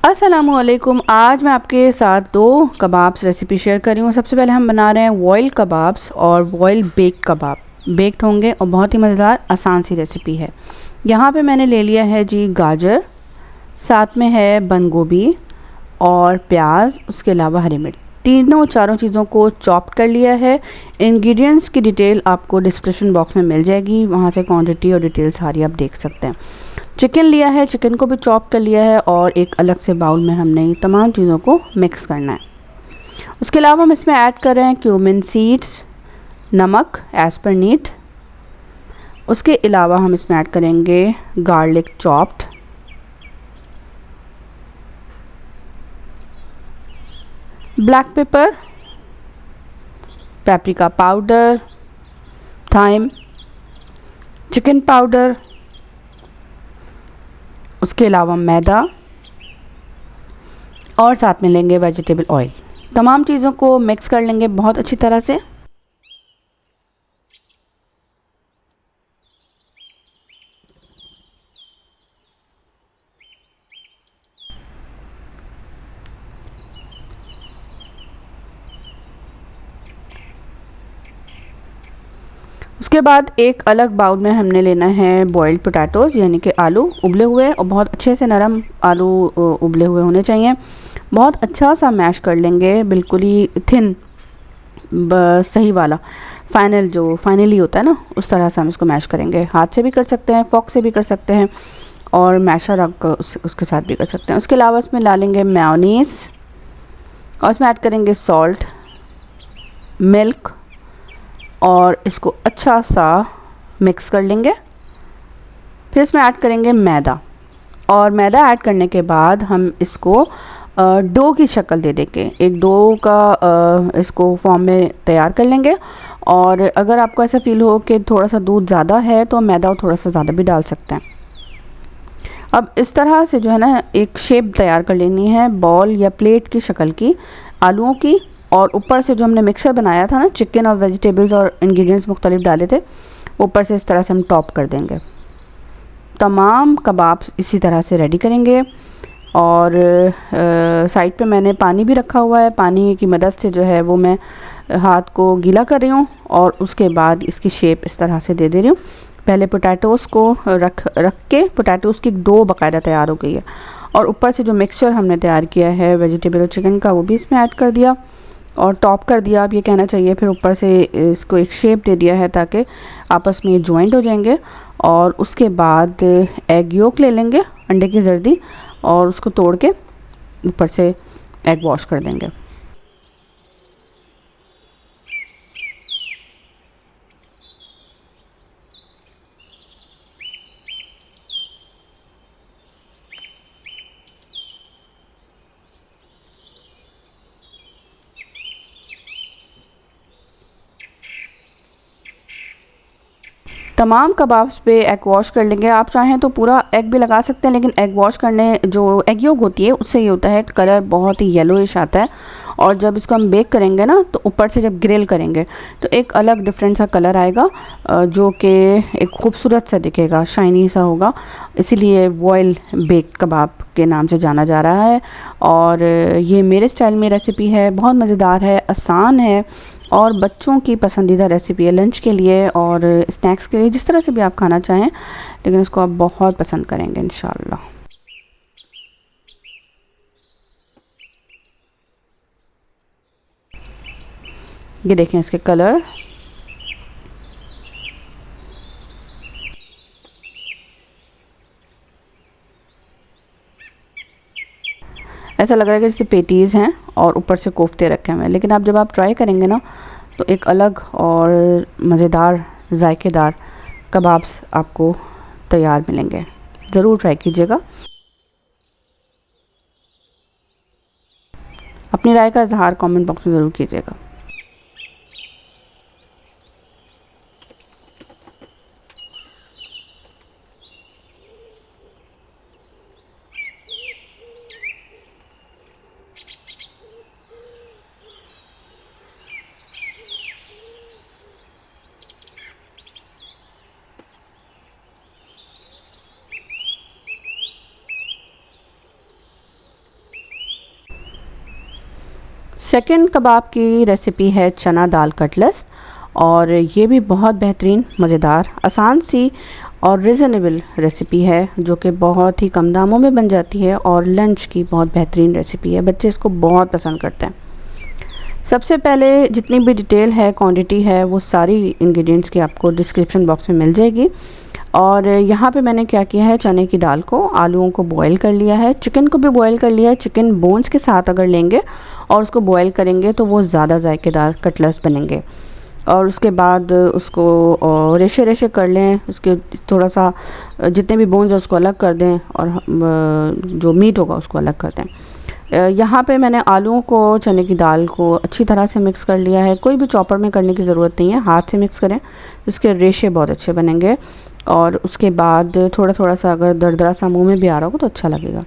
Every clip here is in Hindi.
अस्सलामुअलैकुम। आज मैं आपके साथ दो कबाब्स रेसिपी शेयर कर रही हूँ। सबसे पहले हम बना रहे हैं वॉइल कबाब्स और वॉइल बेक कबाब। बेक्ड होंगे और बहुत ही मज़ेदार आसान सी रेसिपी है। यहाँ पे मैंने ले लिया है जी गाजर, साथ में है बंद गोभी और प्याज, उसके अलावा हरी मिर्च। तीनों चारों चीज़ों को चॉप कर लिया है। इंग्रेडिएंट्स की डिटेल आपको डिस्क्रिप्शन बॉक्स में मिल जाएगी, वहाँ से क्वांटिटी और डिटेल सारी आप देख सकते हैं। चिकन लिया है, चिकन को भी चॉप कर लिया है और एक अलग से बाउल में हमने ये तमाम चीज़ों को मिक्स करना है। उसके अलावा हम इसमें ऐड कर रहे हैं क्यूमिन सीड्स, नमक एज़ पर नीड। उसके अलावा हम इसमें ऐड करेंगे garlic chopped, black pepper, paprika powder, thyme, chicken powder, उसके अलावा मैदा और साथ में लेंगे वेजिटेबल ऑयल। तमाम चीज़ों को मिक्स कर लेंगे बहुत अच्छी तरह से। उसके बाद एक अलग बाउल में हमने लेना है बॉइल्ड पोटैटोज़, यानी कि आलू उबले हुए, और बहुत अच्छे से नरम आलू उबले हुए होने चाहिए। बहुत अच्छा सा मैश कर लेंगे, बिल्कुल ही थिन, सही वाला फाइनली होता है ना, उस तरह से हम इसको मैश करेंगे। हाथ से भी कर सकते हैं, फॉक से भी कर सकते हैं और मैशर रख उसके साथ भी कर सकते हैं। उसके अलावा इसमें डालेंगे मेयोनीज़ और इसमें ऐड करेंगे सॉल्ट, मिल्क और इसको अच्छा सा मिक्स कर लेंगे। फिर इसमें ऐड करेंगे मैदा और मैदा ऐड करने के बाद हम इसको डो की शक्ल दे देंगे। एक डो का इसको फॉर्म में तैयार कर लेंगे। और अगर आपको ऐसा फील हो कि थोड़ा सा दूध ज़्यादा है तो मैदा थोड़ा सा ज़्यादा भी डाल सकते हैं। अब इस तरह से जो है ना एक शेप तैयार कर लेनी है बॉल या प्लेट की शक्ल की आलूओं की, और ऊपर से जो हमने मिक्सर बनाया था ना, चिकन और वेजिटेबल्स और इंग्रेडिएंट्स मुख्तलिफ डाले थे, ऊपर से इस तरह से हम टॉप कर देंगे। तमाम कबाब्स इसी तरह से रेडी करेंगे। और साइड पे मैंने पानी भी रखा हुआ है। पानी की मदद से जो है वो मैं हाथ को गीला कर रही हूँ और उसके बाद इसकी शेप इस तरह से दे दे रही हूँ। पहले पोटैटोज़ को रख के पोटैटोज़ की डो बाकायदा तैयार हो गई है, और ऊपर से जो मिक्सचर हमने तैयार किया है वेजिटेबल और चिकन का, वो भी इसमें ऐड कर दिया और टॉप कर दिया, आप ये कहना चाहिए। फिर ऊपर से इसको एक शेप दे दिया है ताकि आपस में ये जॉइंट हो जाएंगे। और उसके बाद एग योक ले लेंगे, अंडे की जर्दी, और उसको तोड़ के ऊपर से एग वॉश कर देंगे। तमाम कबाब्स पे एग वॉश कर लेंगे। आप चाहें तो पूरा एग भी लगा सकते हैं, लेकिन एग वॉश करने जो एग योक होती है उससे ये होता है कलर बहुत ही येलोइश आता है, और जब इसको हम बेक करेंगे ना तो ऊपर से जब ग्रिल करेंगे तो एक अलग डिफरेंट सा कलर आएगा, जो कि एक खूबसूरत सा दिखेगा, शाइनी सा होगा। इसीलिए वॉइल बेक कबाब के नाम से जाना जा रहा है। और ये मेरे स्टाइल में रेसिपी है, बहुत मज़ेदार है, आसान है और बच्चों की पसंदीदा रेसिपी है लंच के लिए और स्नैक्स के लिए, जिस तरह से भी आप खाना चाहें, लेकिन इसको आप बहुत पसंद करेंगे इंशाल्लाह। ये देखें इसके कलर। ऐसा लग रहा है कि जैसे पेटीज़ हैं और ऊपर से कोफ्ते रखे हुए हैं, लेकिन आप जब आप ट्राई करेंगे ना तो एक अलग और मज़ेदार जायकेदार कबाब्स आपको तैयार मिलेंगे। ज़रूर ट्राई कीजिएगा। अपनी राय का इजहार कमेंट बॉक्स में ज़रूर कीजिएगा। सेकंड कबाब की रेसिपी है चना दाल कटलेट्स, और ये भी बहुत बेहतरीन, मज़ेदार, आसान सी और रिजनेबल रेसिपी है जो कि बहुत ही कम दामों में बन जाती है और लंच की बहुत बेहतरीन रेसिपी है। बच्चे इसको बहुत पसंद करते हैं। सबसे पहले जितनी भी डिटेल है, क्वांटिटी है, वो सारी इंग्रेडिएंट्स की आपको डिस्क्रिप्शन बॉक्स में मिल जाएगी। और यहाँ पे मैंने क्या किया है, चने की दाल को, आलूओं को बॉईल कर लिया है, चिकन को भी बॉईल कर लिया है। चिकन बोन्स के साथ अगर लेंगे और उसको बॉईल करेंगे तो वो ज़्यादा जायकेदार कटलेट्स बनेंगे। और उसके बाद उसको रेशे रेशे कर लें, उसके थोड़ा सा जितने भी बोन्स है उसको अलग कर दें और जो मीट होगा उसको अलग कर दें। यहाँ पे मैंने आलूओं को, चने की दाल को अच्छी तरह से मिक्स कर लिया है। कोई भी चॉपर में करने की ज़रूरत नहीं है, हाथ से मिक्स करें, उसके रेशे बहुत अच्छे बनेंगे। और उसके बाद थोड़ा थोड़ा सा अगर दरदरा सा मुंह में भी आ रहा होगा तो अच्छा लगेगा।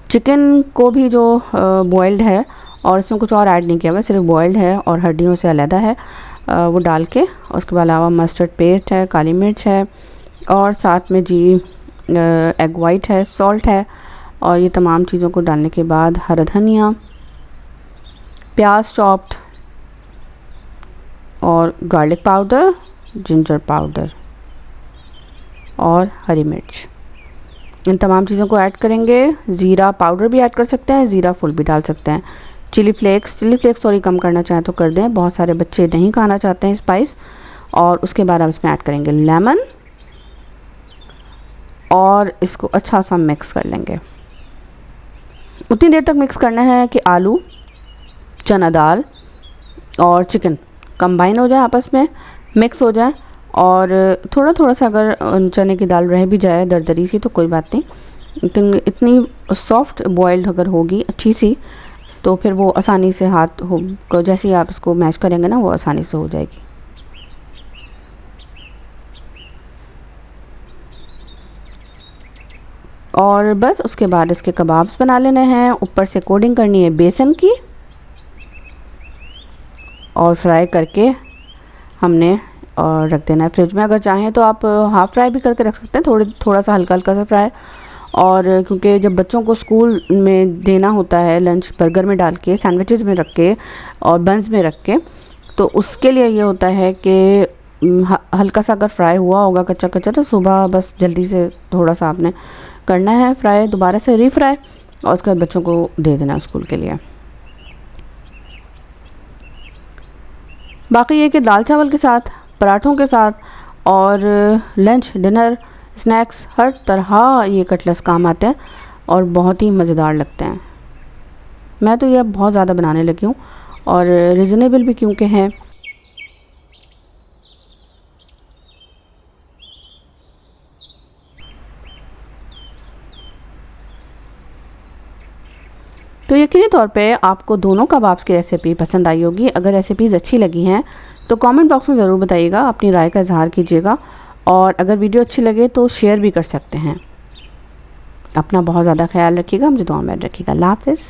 चिकन को भी जो बॉइल्ड है और इसमें कुछ और ऐड नहीं किया हुआ, सिर्फ बॉइल्ड है और हड्डियों से अलहदा है, वो डाल के, उसके अलावा मस्टर्ड पेस्ट है, काली मिर्च है और साथ में जी एग वाइट है, सॉल्ट है। और ये तमाम चीज़ों को डालने के बाद हरा धनिया, प्याज चॉप्ड और गार्लिक पाउडर, जिंजर पाउडर और हरी मिर्च, इन तमाम चीज़ों को ऐड करेंगे। ज़ीरा पाउडर भी ऐड कर सकते हैं, ज़ीरा फुल भी डाल सकते हैं। चिली फ्लेक्स थोड़ी कम करना चाहें तो कर दें, बहुत सारे बच्चे नहीं खाना चाहते हैं स्पाइस। और उसके बाद हम इसमें ऐड करेंगे लेमन और इसको अच्छा सा मिक्स कर लेंगे। उतनी देर तक मिक्स करना है कि आलू, चना दाल और चिकन कंबाइन हो जाए, आपस में मिक्स हो जाए। और थोड़ा थोड़ा सा अगर चने की दाल रह भी जाए दरदरी सी तो कोई बात नहीं, लेकिन इतनी सॉफ्ट बॉइल्ड अगर होगी अच्छी सी तो फिर वो आसानी से हाथ हो, जैसे ही आप इसको मैश करेंगे ना, वो आसानी से हो जाएगी। और बस उसके बाद इसके कबाब्स बना लेने हैं। ऊपर से कोटिंग करनी है बेसन की और फ्राई करके हमने और रख देना है फ्रिज में। अगर चाहें तो आप हाफ़ फ्राई भी करके रख सकते हैं, थोड़ा सा हल्का हल्का सा फ्राई। और क्योंकि जब बच्चों को स्कूल में देना होता है लंच, बर्गर में डाल के, सैंडविचेस में रख के और बंस में रख के, तो उसके लिए ये होता है कि हल्का सा अगर फ्राई हुआ होगा कच्चा कच्चा तो सुबह बस जल्दी से थोड़ा सा आपने करना है फ्राई, दोबारा से रीफ्राई, और उसके बाद बच्चों को दे देना स्कूल के लिए। बाकी ये कि दाल चावल के साथ, पराठों के साथ और लंच, डिनर, स्नैक्स, हर तरह ये कटलेट्स काम आते हैं और बहुत ही मज़ेदार लगते हैं। मैं तो ये बहुत ज़्यादा बनाने लगी हूँ और रिजनेबल भी क्योंकि हैं। तो यकीनी तौर पे आपको दोनों कबाब्स की रेसिपी पसंद आई होगी। अगर रेसिपीज़ अच्छी लगी हैं तो कमेंट बॉक्स में ज़रूर बताइएगा, अपनी राय का इजहार कीजिएगा। और अगर वीडियो अच्छी लगे तो शेयर भी कर सकते हैं। अपना बहुत ज़्यादा ख्याल रखिएगा, मुझे दुआ में रखिएगा। अल्लाह हाफ़िज़।